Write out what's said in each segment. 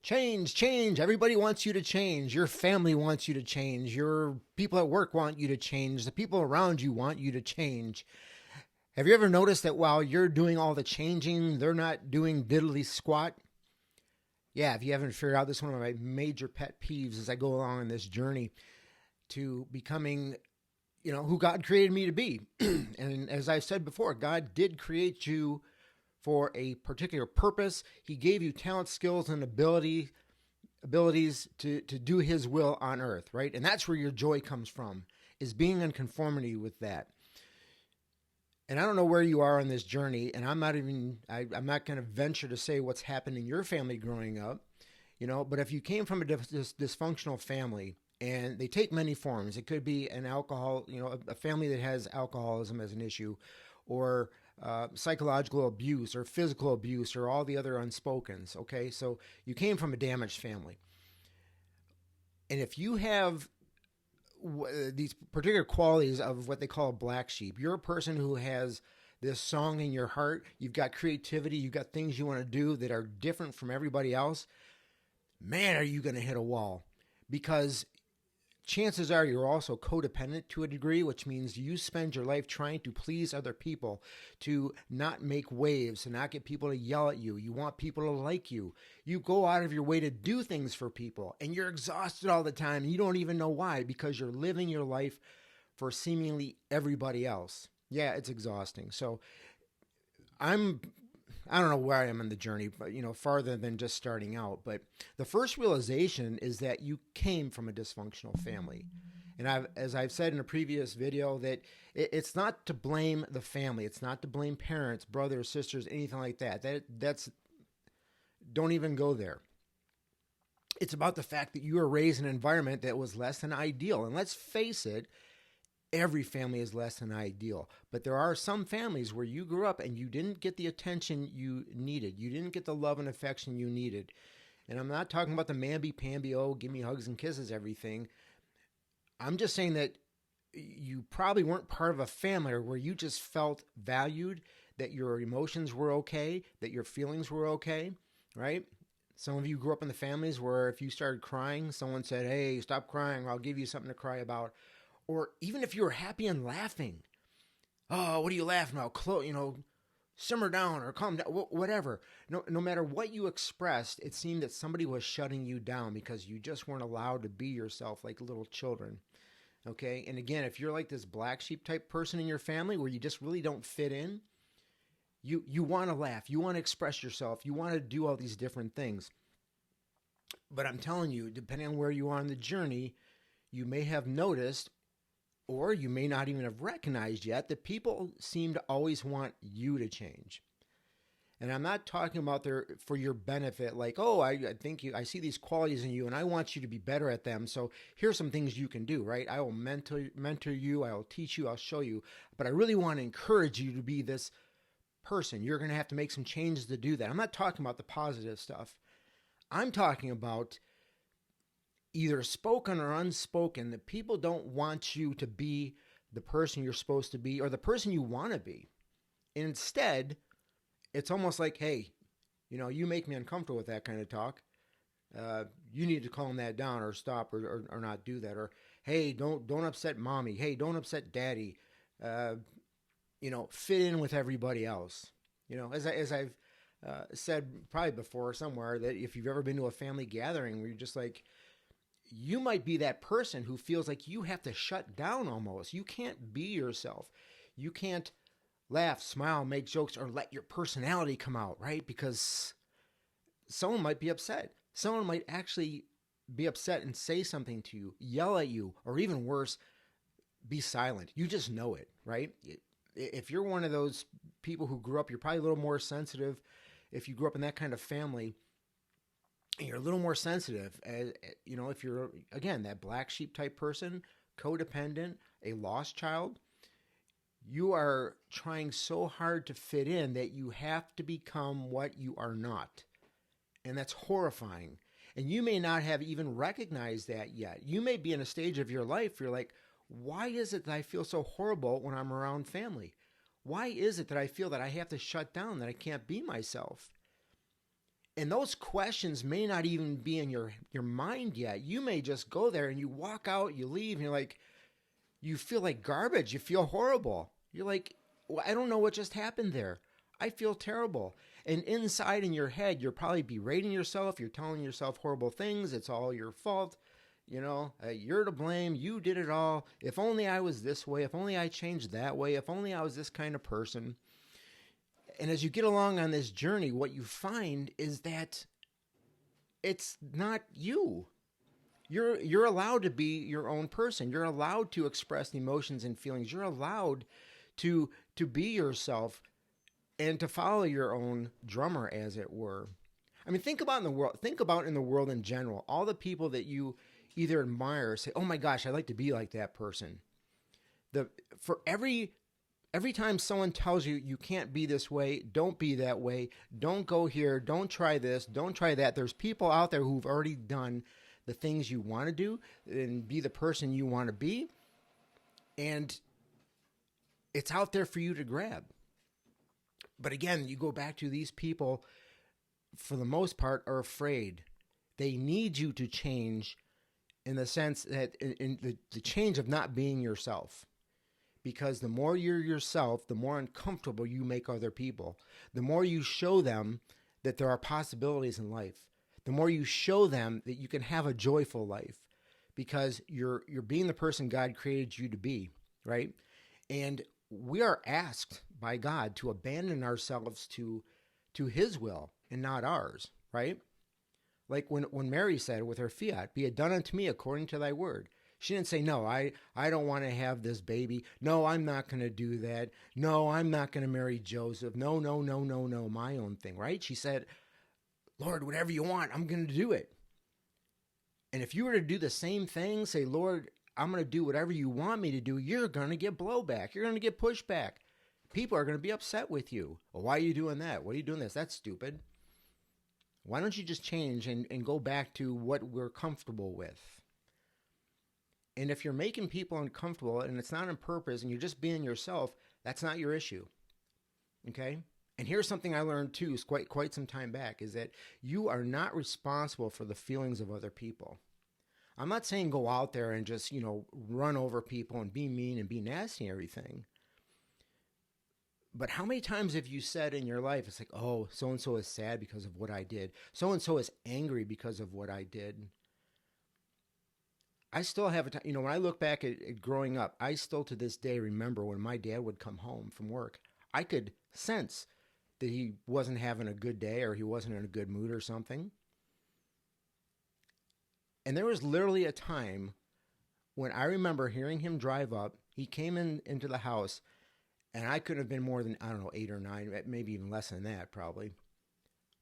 Change, change. Everybody wants you to change. Your family wants you to change. Your people at work want you to change. The people around you want you to change. Have you ever noticed that while you're doing all the changing, they're not doing diddly squat? Yeah, if you haven't figured out, this is one of my major pet peeves as I go along on this journey to becoming, who God created me to be. And as I've said before, God did create you for a particular purpose. He gave you talent, skills, and abilities to do his will on earth, right? And that's where your joy comes from, is being in conformity with that. And I don't know where you are on this journey, and I'm not going to venture to say what's happened in your family growing up, but if you came from a dysfunctional family, and they take many forms. It could be an alcohol, a family that has alcoholism as an issue, or psychological abuse, or physical abuse, or all the other unspokens. Okay, so you came from a damaged family, and if you have these particular qualities of what they call a black sheep, you're a person who has this song in your heart. You've got creativity. You've got things you want to do that are different from everybody else. Man, are you going to hit a wall, because chances are you're also codependent to a degree, which means you spend your life trying to please other people, to not make waves, to not get people to yell at you. You want people to like you. You go out of your way to do things for people, and you're exhausted all the time. And you don't even know why, because you're living your life for seemingly everybody else. Yeah, it's exhausting. So I don't know where I am in the journey, but farther than just starting out. But the first realization is that you came from a dysfunctional family. And as I've said in a previous video, that it's not to blame the family. It's not to blame parents, brothers, sisters, anything like that. That's don't even go there. It's about the fact that you were raised in an environment that was less than ideal. And let's face it, every family is less than ideal, but there are some families where you grew up and you didn't get the attention you needed. You didn't get the love and affection you needed. And I'm not talking about the mamby-pamby, oh, give me hugs and kisses, everything. I'm just saying that you probably weren't part of a family where you just felt valued, that your emotions were okay, that your feelings were okay, right? Some of you grew up in the families where if you started crying, someone said, hey, stop crying, or I'll give you something to cry about. Or even if you were happy and laughing, oh, what are you laughing about? Simmer down or calm down, whatever. No matter what you expressed, it seemed that somebody was shutting you down because you just weren't allowed to be yourself like little children. Okay, and again, if you're like this black sheep type person in your family where you just really don't fit in, you want to laugh, you want to express yourself, you want to do all these different things. But I'm telling you, depending on where you are on the journey, you may have noticed, or you may not even have recognized yet, that people seem to always want you to change. And I'm not talking about for your benefit, like, oh, I think I see these qualities in you and I want you to be better at them. So here's some things you can do, right? I will mentor you, I will teach you, I'll show you. But I really want to encourage you to be this person. You're going to have to make some changes to do that. I'm not talking about the positive stuff. I'm talking about either spoken or unspoken, that people don't want you to be the person you're supposed to be or the person you want to be. And instead, it's almost like, hey, you make me uncomfortable with that kind of talk. You need to calm that down or stop or not do that. Or, hey, don't upset mommy. Hey, don't upset daddy. Fit in with everybody else. As I've said probably before somewhere, that if you've ever been to a family gathering where you're just like, you might be that person who feels like you have to shut down almost. You can't be yourself. You can't laugh, smile, make jokes, or let your personality come out, right? Because someone might be upset. Someone might actually be upset and say something to you, yell at you, or even worse, be silent. You just know it, right? If you're one of those people who grew up, you're probably a little more sensitive. If you grew up in that kind of family, you're a little more sensitive. If you're, again, that black sheep type person, codependent, a lost child, you are trying so hard to fit in that you have to become what you are not. And that's horrifying. And you may not have even recognized that yet. You may be in a stage of your life where you're like, why is it that I feel so horrible when I'm around family? Why is it that I feel that I have to shut down, that I can't be myself? And those questions may not even be in your mind yet. You may just go there and you walk out, you leave, and you're like, you feel like garbage. You feel horrible. You're like, well, I don't know what just happened there. I feel terrible. And inside in your head, you're probably berating yourself. You're telling yourself horrible things. It's all your fault. You're to blame. You did it all. If only I was this way. If only I changed that way. If only I was this kind of person. And as you get along on this journey, what you find is that it's not you. You're allowed to be your own person. You're allowed to express emotions and feelings. You're allowed to be yourself and to follow your own drummer, as it were. I mean, think about in the world. Think about in the world in general. All the people that you either admire or say, "Oh my gosh, I'd like to be like that person." For every time someone tells you you can't be this way, don't be that way, don't go here, don't try this, don't try that, there's people out there who've already done the things you want to do and be the person you want to be. And it's out there for you to grab. But again, you go back to these people, for the most part, are afraid. They need you to change in the sense that in the change of not being yourself. Because the more you're yourself, the more uncomfortable you make other people. The more you show them that there are possibilities in life. The more you show them that you can have a joyful life. Because you're being the person God created you to be, right? And we are asked by God to abandon ourselves to His will and not ours, right? Like when Mary said with her fiat, "Be it done unto me according to thy word." She didn't say, "No, I don't want to have this baby. No, I'm not going to do that. No, I'm not going to marry Joseph. No, my own thing," right? She said, "Lord, whatever you want, I'm going to do it." And if you were to do the same thing, say, "Lord, I'm going to do whatever you want me to do," you're going to get blowback. You're going to get pushback. People are going to be upset with you. "Well, why are you doing that? What are you doing this? That's stupid." Why don't you just change and go back to what we're comfortable with? And if you're making people uncomfortable and it's not on purpose and you're just being yourself, that's not your issue. Okay? And here's something I learned too, quite some time back, is that you are not responsible for the feelings of other people. I'm not saying go out there and just, run over people and be mean and be nasty and everything. But how many times have you said in your life, it's like, "Oh, so-and-so is sad because of what I did. So-and-so is angry because of what I did." I still have a time, when I look back at growing up, I still to this day remember when my dad would come home from work. I could sense that he wasn't having a good day or he wasn't in a good mood or something. And there was literally a time when I remember hearing him drive up. He came into the house, and I couldn't have been more than, 8 or 9, maybe even less than that probably.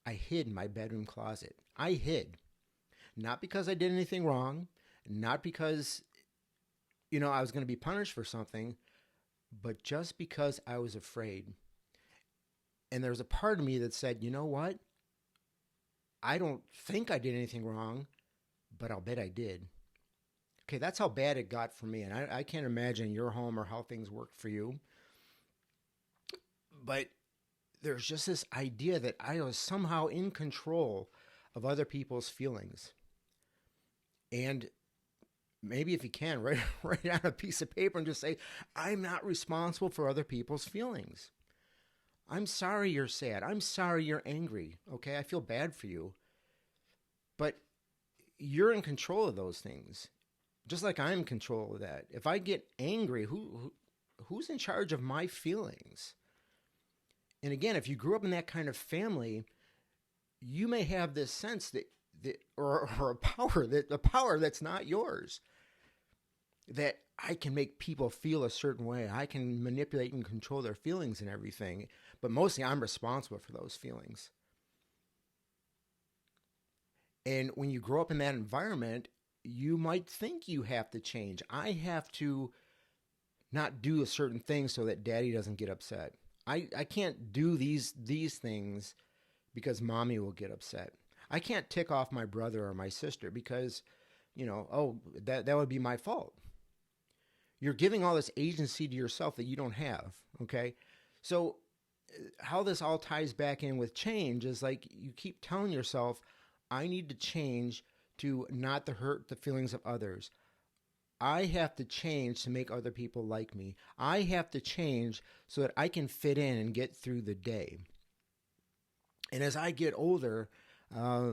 I hid in my bedroom closet. I hid. Not because I did anything wrong, not because, I was going to be punished for something, but just because I was afraid. And there was a part of me that said, "You know what? I don't think I did anything wrong, but I'll bet I did." Okay, that's how bad it got for me. And I can't imagine your home or how things worked for you. But there's just this idea that I was somehow in control of other people's feelings. And maybe if you can, write on a piece of paper and just say, "I'm not responsible for other people's feelings. I'm sorry you're sad. I'm sorry you're angry. Okay, I feel bad for you. But you're in control of those things, just like I'm in control of that. If I get angry, who's in charge of my feelings?" And again, if you grew up in that kind of family, you may have this sense that or a power that's not yours, that I can make people feel a certain way. I can manipulate and control their feelings and everything. But mostly I'm responsible for those feelings. And when you grow up in that environment, you might think you have to change. I have to not do a certain thing so that Daddy doesn't get upset. I can't do these things because Mommy will get upset. I can't tick off my brother or my sister because, that would be my fault. You're giving all this agency to yourself that you don't have, okay? So how this all ties back in with change is like you keep telling yourself, I need to change to not to hurt the feelings of others. I have to change to make other people like me. I have to change so that I can fit in and get through the day. And as I get older, uh,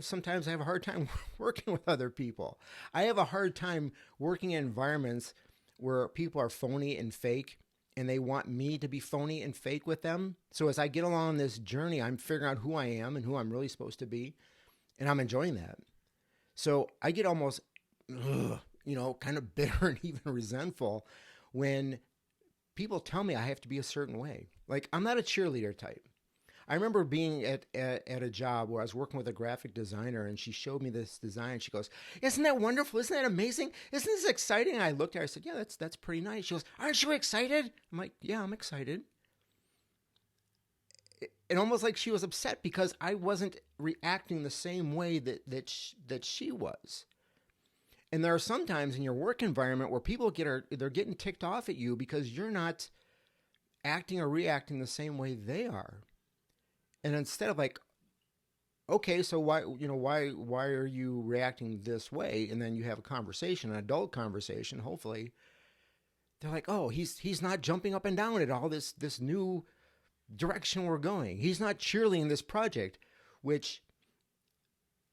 sometimes I have a hard time working with other people. I have a hard time working in environments where people are phony and fake and they want me to be phony and fake with them. So as I get along this journey, I'm figuring out who I am and who I'm really supposed to be, and I'm enjoying that. So I get almost, kind of bitter and even resentful when people tell me I have to be a certain way. Like, I'm not a cheerleader type. I remember being at a job where I was working with a graphic designer, and she showed me this design. She goes, "Isn't that wonderful? Isn't that amazing? Isn't this exciting?" And I looked at her. I said, "Yeah, that's pretty nice." She goes, "Aren't you excited?" I'm like, "Yeah, I'm excited." And almost like she was upset because I wasn't reacting the same way that she was. And there are some times in your work environment where people they're getting ticked off at you because you're not acting or reacting the same way they are. And instead of like, okay, so why are you reacting this way? And then you have a conversation, an adult conversation, hopefully. They're like, "Oh, he's not jumping up and down at all this new direction we're going. He's not cheerleading this project," which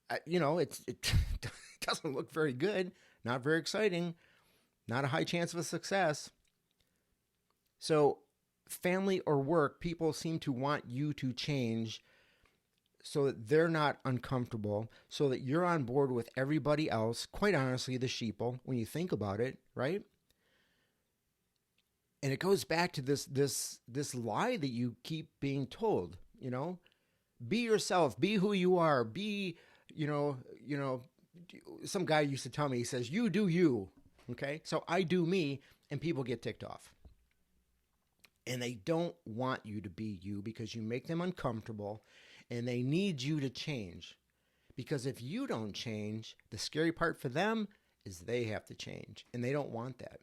it doesn't look very good, not very exciting, not a high chance of a success. So family or work, people seem to want you to change so that they're not uncomfortable, so that you're on board with everybody else, quite honestly, the sheeple, when you think about it, right? And it goes back to this lie that you keep being told, be yourself, be who you are, be, some guy used to tell me, he says, "You do you." Okay. So I do me, and people get ticked off. And they don't want you to be you because you make them uncomfortable, and they need you to change. Because if you don't change, the scary part for them is they have to change, and they don't want that.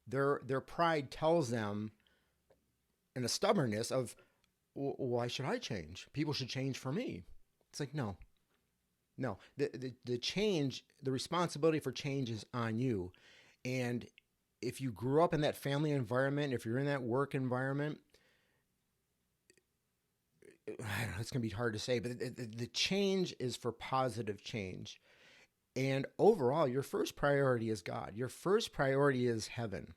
Their pride tells them, and a stubbornness of, why should I change? People should change for me. It's like, no. The change, the responsibility for change is on you. And if you grew up in that family environment, if you're in that work environment, I don't know, it's going to be hard to say, but the change is for positive change. And overall, your first priority is God. Your first priority is heaven.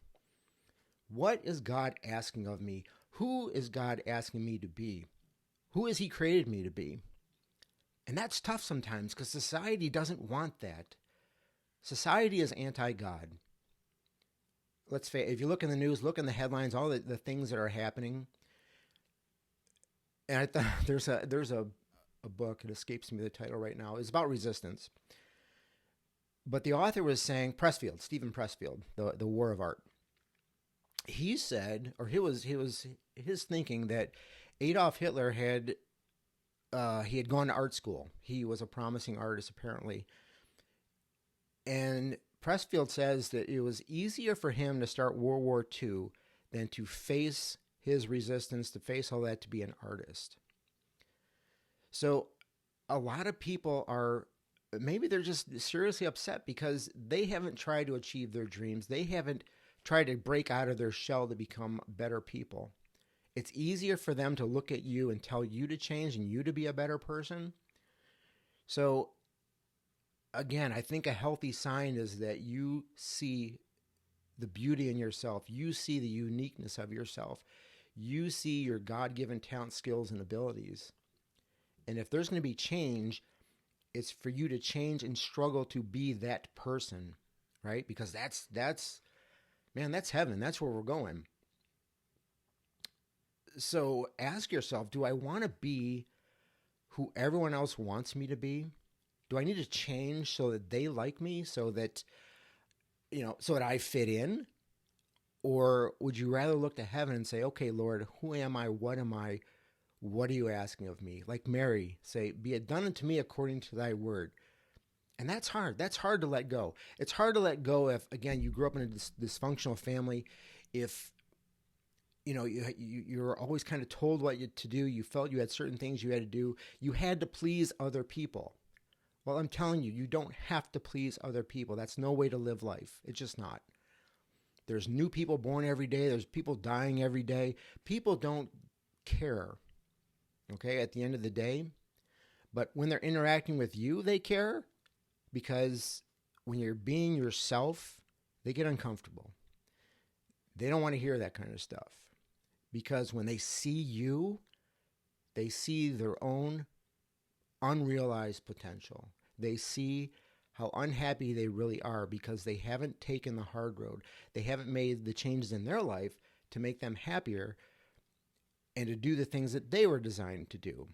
What is God asking of me? Who is God asking me to be? Who has He created me to be? And that's tough sometimes because society doesn't want that. Society is anti-God. Let's face it, if you look in the news, look in the headlines, all the things that are happening. And I thought there's a book, it escapes me the title right now. It's about resistance. But the author was saying, Stephen Pressfield, the War of Art. He said, or his thinking that Adolf Hitler had gone to art school. He was a promising artist, apparently. And Pressfield says that it was easier for him to start World War II than to face his resistance, to face all that, to be an artist. So a lot of people maybe they're just seriously upset because they haven't tried to achieve their dreams. They haven't tried to break out of their shell to become better people. It's easier for them to look at you and tell you to change and you to be a better person. So again, I think a healthy sign is that you see the beauty in yourself. You see the uniqueness of yourself. You see your God-given talent, skills, and abilities. And if there's going to be change, it's for you to change and struggle to be that person, right? Because that's heaven. That's where we're going. So ask yourself, do I want to be who everyone else wants me to be? Do I need to change so that they like me, so that I fit in? Or would you rather look to heaven and say, "Okay, Lord, who am I? What am I? What are you asking of me?" Like Mary, say, "Be it done unto me according to thy word." And that's hard. That's hard to let go. It's hard to let go if, again, you grew up in a dysfunctional family. If you were always kind of told to do. You felt you had certain things you had to do. You had to please other people. Well, I'm telling you, you don't have to please other people. That's no way to live life. It's just not. There's new people born every day. There's people dying every day. People don't care, okay, at the end of the day. But when they're interacting with you, they care, because when you're being yourself, they get uncomfortable. They don't want to hear that kind of stuff, because when they see you, they see their own unrealized potential. They see how unhappy they really are because they haven't taken the hard road. They haven't made the changes in their life to make them happier and to do the things that they were designed to do.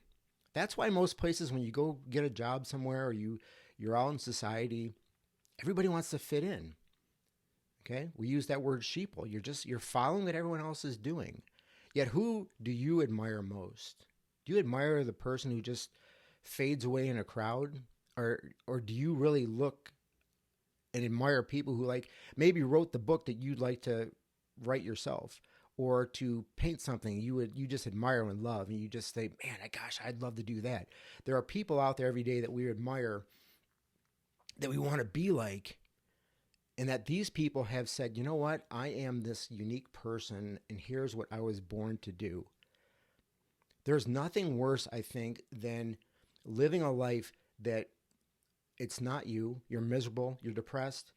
That's why most places, when you go get a job somewhere, or you're out in society, everybody wants to fit in. Okay? We use that word sheeple. You're following what everyone else is doing. Yet who do you admire most? Do you admire the person who just fades away in a crowd? Or do you really look and admire people who maybe wrote the book that you'd like to write yourself, or to paint something you just admire and love, and you just say, man, gosh, I'd love to do that. There are people out there every day that we admire, that we want to be like, and that these people have said, you know what, I am this unique person, and here's what I was born to do. There's nothing worse, I think, than living a life that it's not you, you're miserable, you're depressed,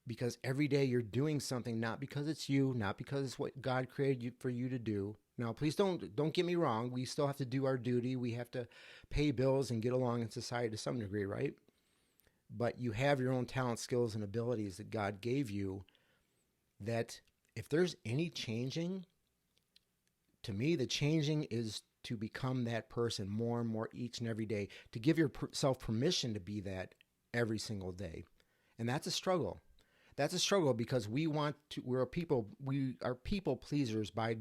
because every day you're doing something not because it's you, not because it's what God created you for you to do. Now, please don't get me wrong. We still have to do our duty. We have to pay bills and get along in society to some degree, right? But you have your own talent, skills, and abilities that God gave you, that if there's any changing, to me, the changing is to become that person more and more each and every day, to give yourself permission to be that every single day. And that's a struggle. That's a struggle, because we are people pleasers by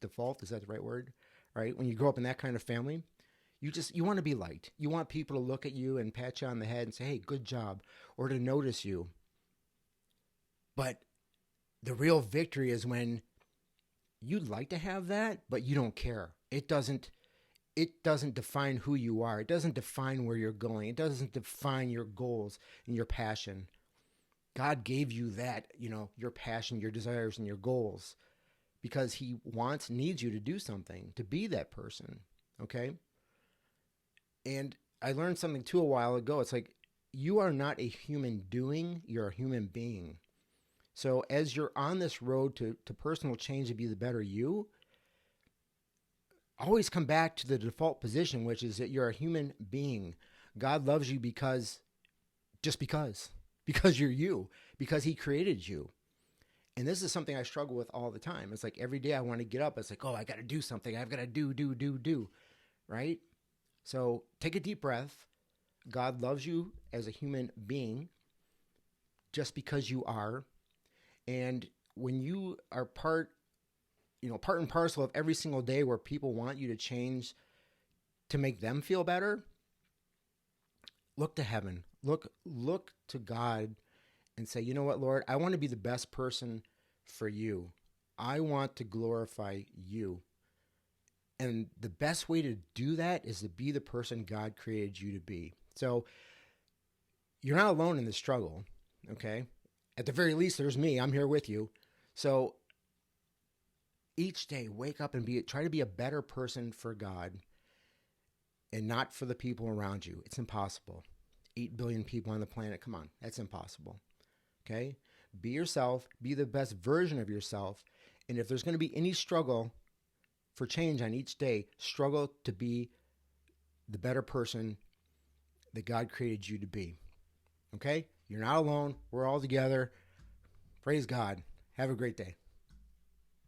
default. Is that the right word? Right? When you grow up in that kind of family, you want to be liked. You want people to look at you and pat you on the head and say, hey, good job, or to notice you. But the real victory is when you'd like to have that, but you don't care. It doesn't define who you are. It doesn't define where you're going. It doesn't define your goals and your passion. God gave you that, your passion, your desires, and your goals, because he needs you to do something, to be that person. Okay? And I learned something too a while ago. It's like, you are not a human doing, you're a human being. So as you're on this road to personal change, to be the better you, always come back to the default position, which is that you're a human being. God loves you because you're you, because he created you. And this is something I struggle with all the time. It's like every day I want to get up. It's like, oh, I got to do something. I've got to do, right? So take a deep breath. God loves you as a human being just because you are. And when you are part and parcel of every single day where people want you to change to make them feel better, look to heaven. Look to God and say, you know what, Lord, I want to be the best person for you. I want to glorify you. And the best way to do that is to be the person God created you to be. So you're not alone in the struggle, okay? At the very least, there's me. I'm here with you. So each day, wake up and try to be a better person for God and not for the people around you. It's impossible. 8 billion people on the planet. Come on, that's impossible. Okay? Be yourself. Be the best version of yourself. And if there's going to be any struggle for change on each day, struggle to be the better person that God created you to be. Okay? You're not alone. We're all together. Praise God. Have a great day.